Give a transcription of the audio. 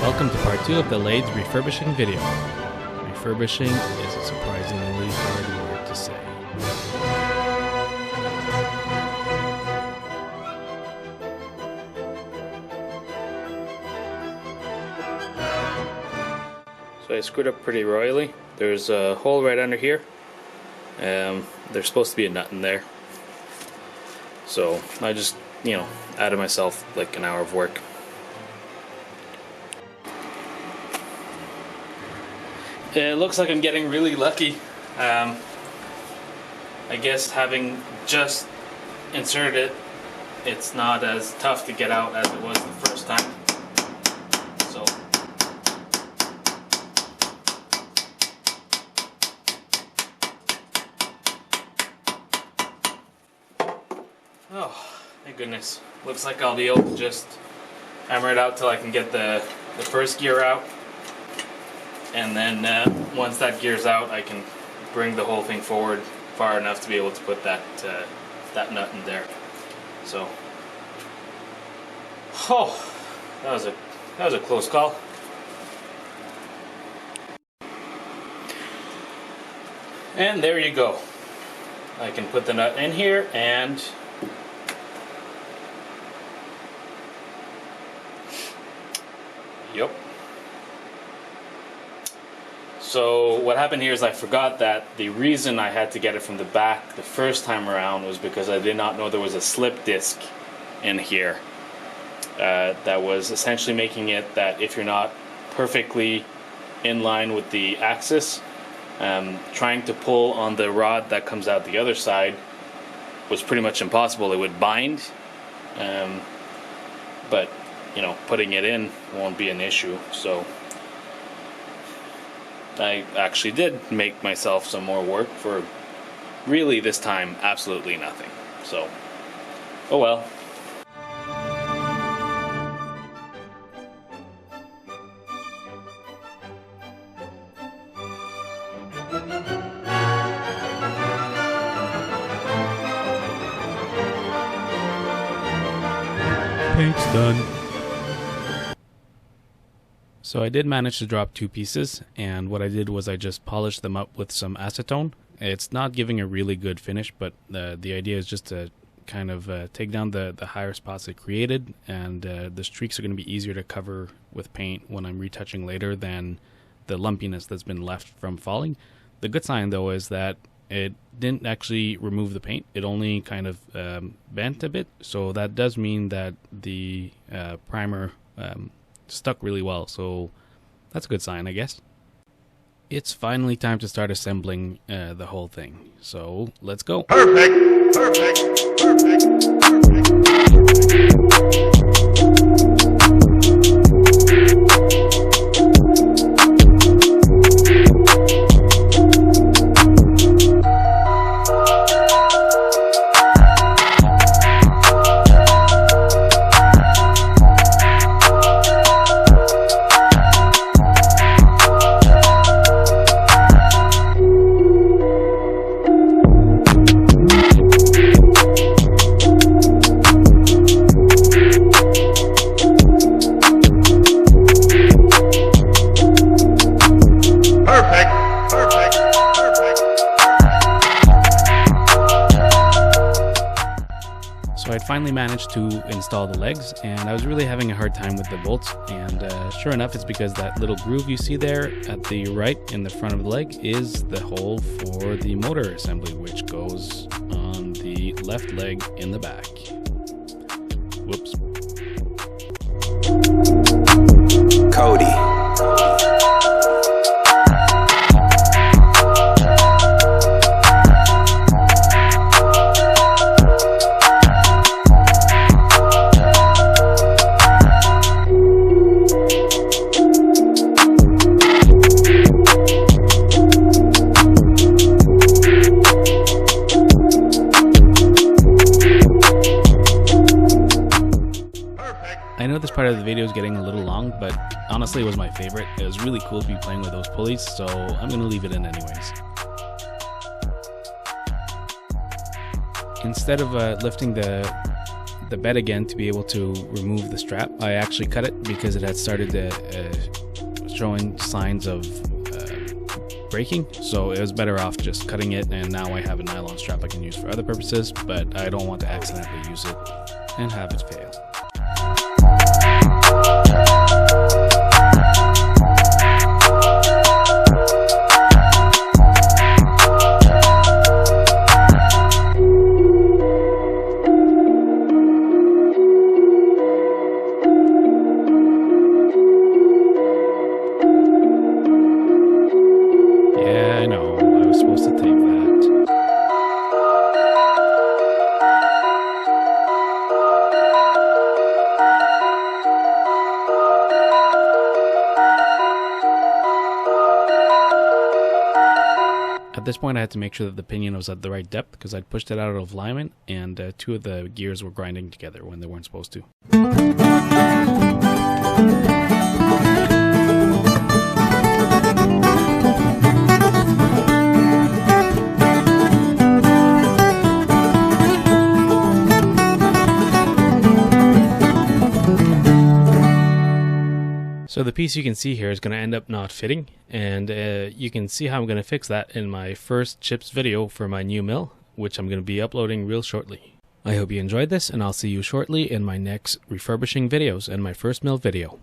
Welcome to part 2 of the lathe refurbishing video. Refurbishing is a surprisingly hard word to say. So I screwed up pretty royally. There's a hole right under here. There's supposed to be a nut in there. So I just, added myself like an hour of work. It looks like I'm getting really lucky. I guess having just inserted it, it's not as tough to get out as it was the first time. So oh, thank goodness. Looks like I'll be able to just hammer it out till I can get the first gear out. And then once that gear's out, I can bring the whole thing forward far enough to be able to put that nut in there. So, oh, that was a close call. And there you go. I can put the nut in here and yep. So what happened here is I forgot that the reason I had to get it from the back the first time around was because I did not know there was a slip disc in here that was essentially making it that if you're not perfectly in line with the axis, trying to pull on the rod that comes out the other side was pretty much impossible. It would bind, but putting it in won't be an issue. So I actually did make myself some more work for really this time absolutely nothing. So, oh well. Paint's done. So I did manage to drop 2 pieces, and what I did was I just polished them up with some acetone. It's not giving a really good finish, but the idea is just to kind of take down the higher spots it created, and the streaks are going to be easier to cover with paint when I'm retouching later than the lumpiness that's been left from falling. The good sign though is that it didn't actually remove the paint, it only kind of bent a bit, so that does mean that the primer stuck really well, so that's a good sign, I guess. It's finally time to start assembling the whole thing, so let's go. Perfect, perfect, perfect, perfect. So I'd finally managed to install the legs, and I was really having a hard time with the bolts, and sure enough, it's because that little groove you see there at the right in the front of the leg is the hole for the motor assembly, which goes on the left leg in the back. Whoops. Cody. I know this part of the video is getting a little long, but honestly it was my favorite. It was really cool to be playing with those pulleys, so I'm going to leave it in anyways. Instead of lifting the the bed again to be able to remove the strap. I actually cut it because it had started showing signs of breaking, so it was better off just cutting it, and now I have a nylon strap I can use for other purposes, but I don't want to accidentally use it and have it fail. At this point I had to make sure that the pinion was at the right depth because I'd pushed it out of alignment, and two of the gears were grinding together when they weren't supposed to. So the piece you can see here is going to end up not fitting, and you can see how I'm going to fix that in my first chips video for my new mill, which I'm going to be uploading real shortly. I hope you enjoyed this, and I'll see you shortly in my next refurbishing videos and my first mill video.